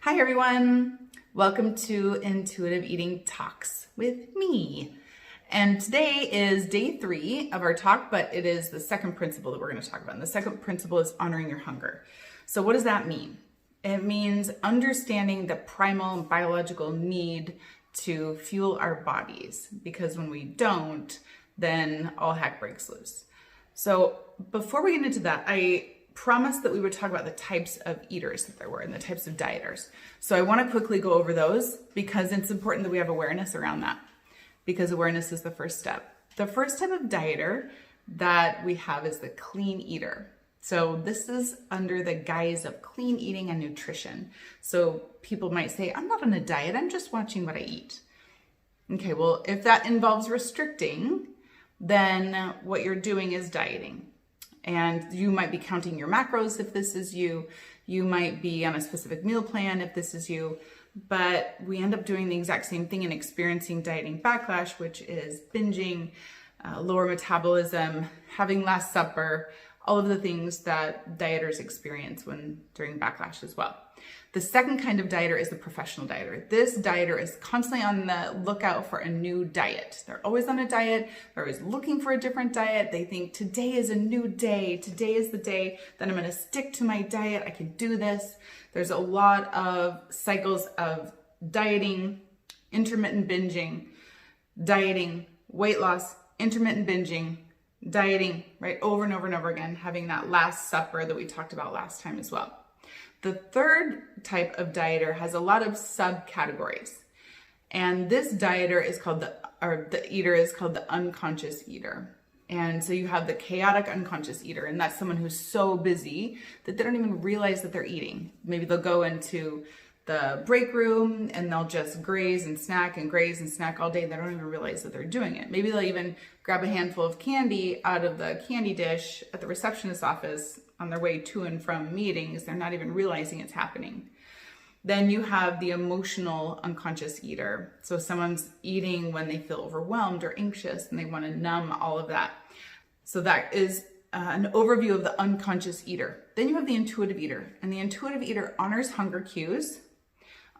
Hi everyone, welcome to Intuitive Eating Talks with me. And today is day 3 of our talk, but it is the second principle that we're going to talk about. And the second principle is honoring your hunger. So what does that mean? It means understanding the primal biological need to fuel our bodies, because when we don't, then all heck breaks loose. So before we get into that, I promised that we would talk about the types of eaters that there were and the types of dieters. So I want to quickly go over those because it's important that we have awareness around that, because awareness is the first step. The first type of dieter that we have is the clean eater. So this is under the guise of clean eating and nutrition. So people might say, I'm not on a diet, I'm just watching what I eat. Okay, well, if that involves restricting, then what you're doing is dieting. And you might be counting your macros if this is you. You might be on a specific meal plan if this is you. But we end up doing the exact same thing and experiencing dieting backlash, which is binging, lower metabolism, having last supper, all of the things that dieters experience during backlash as well. The second kind of dieter is the professional dieter. This dieter is constantly on the lookout for a new diet. They're always on a diet. They're always looking for a different diet. They think today is a new day. Today is the day that I'm going to stick to my diet. I can do this. There's a lot of cycles of dieting, intermittent binging, dieting, weight loss, intermittent binging, dieting, right? Over and over and over again, having that last supper that we talked about last time as well. The third type of dieter has a lot of subcategories. And this dieter is called the eater is called the unconscious eater. And so you have the chaotic unconscious eater, and that's someone who's so busy that they don't even realize that they're eating. Maybe they'll go into the break room and they'll just graze and snack all day. They don't even realize that they're doing it. Maybe they'll even grab a handful of candy out of the candy dish at the receptionist's office on their way to and from meetings. They're not even realizing it's happening. Then you have the emotional unconscious eater. So someone's eating when they feel overwhelmed or anxious and they want to numb all of that. So that is an overview of the unconscious eater. Then you have the intuitive eater, and the intuitive eater honors hunger cues,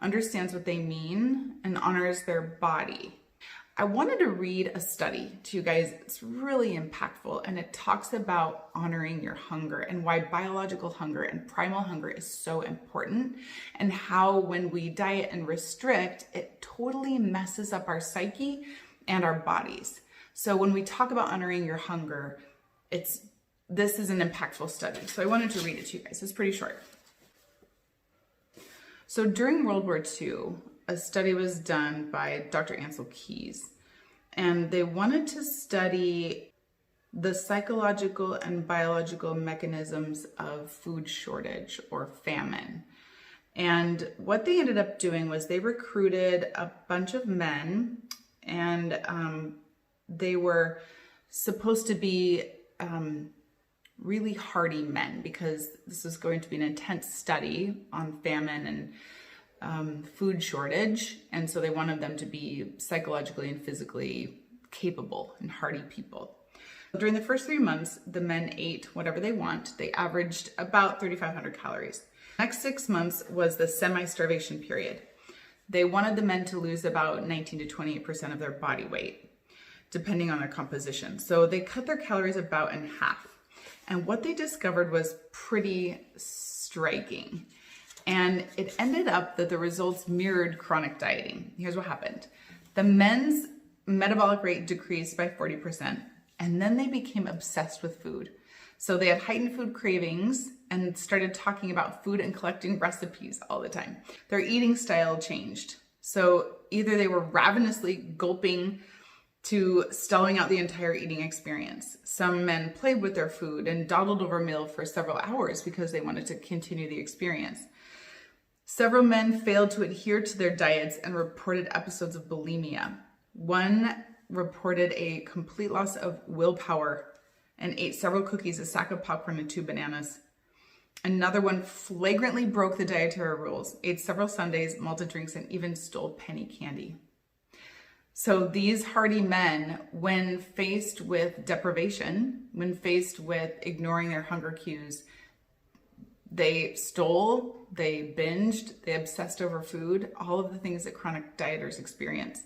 understands what they mean, and honors their body. I wanted to read a study to you guys. It's really impactful, and it talks about honoring your hunger and why biological hunger and primal hunger is so important, and how when we diet and restrict, it totally messes up our psyche and our bodies. So when we talk about honoring your hunger, this is an impactful study. So I wanted to read it to you guys. It's pretty short. So during World War II, a study was done by Dr. Ancel Keys, and they wanted to study the psychological and biological mechanisms of food shortage or famine. And what they ended up doing was they recruited a bunch of men, and they were supposed to be really hardy men, because this is going to be an intense study on famine and food shortage. And so they wanted them to be psychologically and physically capable and hardy people. During the first 3 months, the men ate whatever they want. They averaged about 3,500 calories. Next 6 months was the semi-starvation period. They wanted the men to lose about 19 to 28% of their body weight, depending on their composition. So they cut their calories about in half. And what they discovered was pretty striking. And it ended up that the results mirrored chronic dieting. Here's what happened. The men's metabolic rate decreased by 40%, and then they became obsessed with food. So they had heightened food cravings and started talking about food and collecting recipes all the time. Their eating style changed. So either they were ravenously gulping to stalling out the entire eating experience. Some men played with their food and dawdled over a meal for several hours because they wanted to continue the experience. Several men failed to adhere to their diets and reported episodes of bulimia. One reported a complete loss of willpower and ate several cookies, a sack of popcorn, and 2 bananas. Another one flagrantly broke the dietary rules, ate several sundaes, malted drinks, and even stole penny candy. So these hardy men, when faced with deprivation, when faced with ignoring their hunger cues, They stole, they binged, they obsessed over food, all of the things that chronic dieters experience.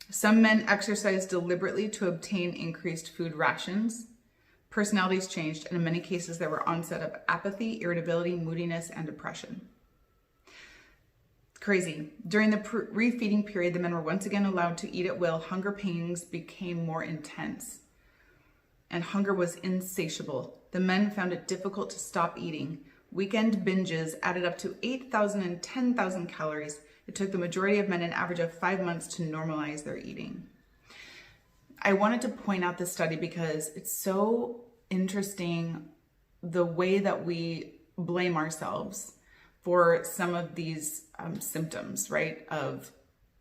Some men exercised deliberately to obtain increased food rations. Personalities changed, and in many cases there were onset of apathy, irritability, moodiness, and depression. Crazy. During the refeeding period, the men were once again allowed to eat at will. Hunger pains became more intense, and hunger was insatiable. The men found it difficult to stop eating. Weekend binges added up to 8,000 and 10,000 calories. It took the majority of men an average of 5 months to normalize their eating. I wanted to point out this study because it's so interesting the way that we blame ourselves for some of these symptoms, right, of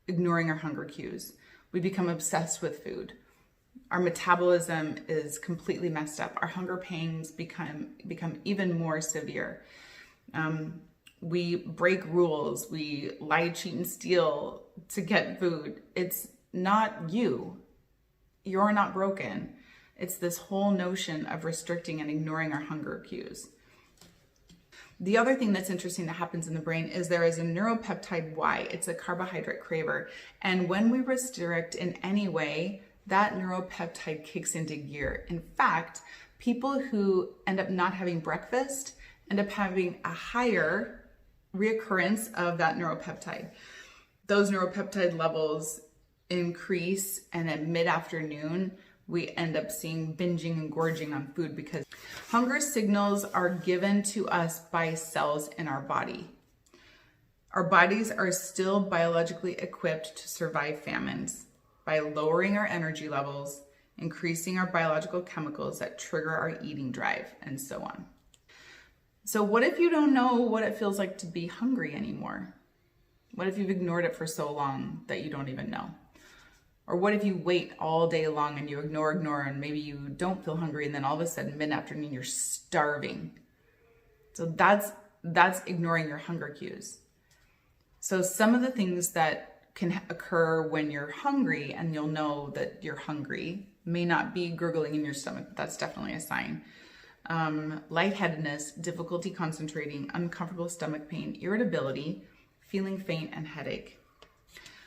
ignoring our hunger cues. We become obsessed with food. Our metabolism is completely messed up. Our hunger pangs become even more severe. We break rules. We lie, cheat, and steal to get food. It's not you. You're not broken. It's this whole notion of restricting and ignoring our hunger cues. The other thing that's interesting that happens in the brain is there is a neuropeptide Y. It's a carbohydrate craver. And when we restrict in any way, that neuropeptide kicks into gear. In fact, people who end up not having breakfast end up having a higher reoccurrence of that neuropeptide. Those neuropeptide levels increase, and at mid-afternoon, we end up seeing binging and gorging on food because hunger signals are given to us by cells in our body. Our bodies are still biologically equipped to survive famines by lowering our energy levels, increasing our biological chemicals that trigger our eating drive, and so on. So what if you don't know what it feels like to be hungry anymore? What if you've ignored it for so long that you don't even know? Or what if you wait all day long and you ignore, and maybe you don't feel hungry, and then all of a sudden mid-afternoon you're starving? So that's ignoring your hunger cues. So some of the things that can occur when you're hungry, and you'll know that you're hungry, may not be gurgling in your stomach, but that's definitely a sign. Lightheadedness, difficulty concentrating, uncomfortable stomach pain, irritability, feeling faint, and headache.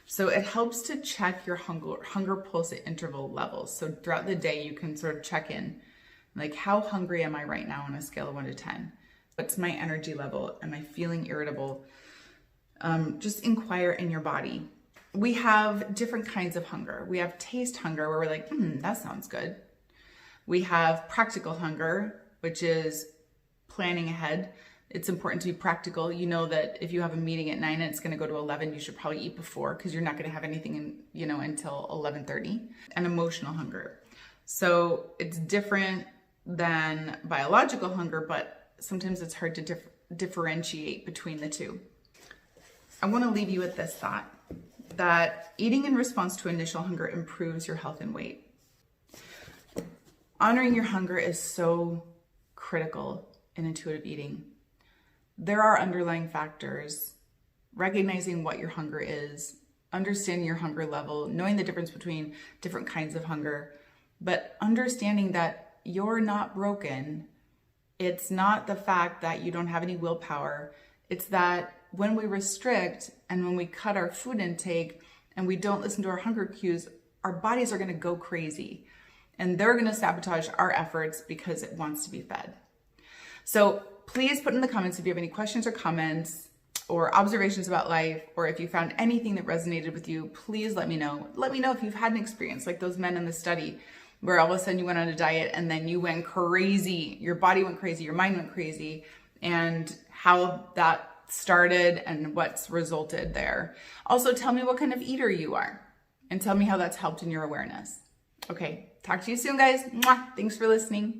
So it helps to check your hunger pulse at interval levels. So throughout the day, you can sort of check in, like, how hungry am I right now on a scale of 1 to 10? What's my energy level? Am I feeling irritable? Just inquire in your body. We have different kinds of hunger. We have taste hunger, where we're like, that sounds good. We have practical hunger, which is planning ahead. It's important to be practical. You know that if you have a meeting at 9 and it's going to go to 11, you should probably eat before, because you're not going to have anything until 11:30. And emotional hunger. So it's different than biological hunger, but sometimes it's hard to differentiate between the two. I want to leave you with this thought, that eating in response to initial hunger improves your health and weight. Honoring your hunger is so critical in intuitive eating. There are underlying factors. Recognizing what your hunger is, understanding your hunger level, knowing the difference between different kinds of hunger, but understanding that you're not broken. It's not the fact that you don't have any willpower. It's that when we restrict and when we cut our food intake and we don't listen to our hunger cues, our bodies are going to go crazy, and they're going to sabotage our efforts because it wants to be fed. So please put in the comments if you have any questions or comments or observations about life, or if you found anything that resonated with you, please let me know. Let me know if you've had an experience like those men in the study, where all of a sudden you went on a diet and then you went crazy. Your body went crazy, your mind went crazy, and how that started and what's resulted there. Also, tell me what kind of eater you are, and tell me how that's helped in your awareness. Okay, talk to you soon, guys. Mwah. Thanks for listening.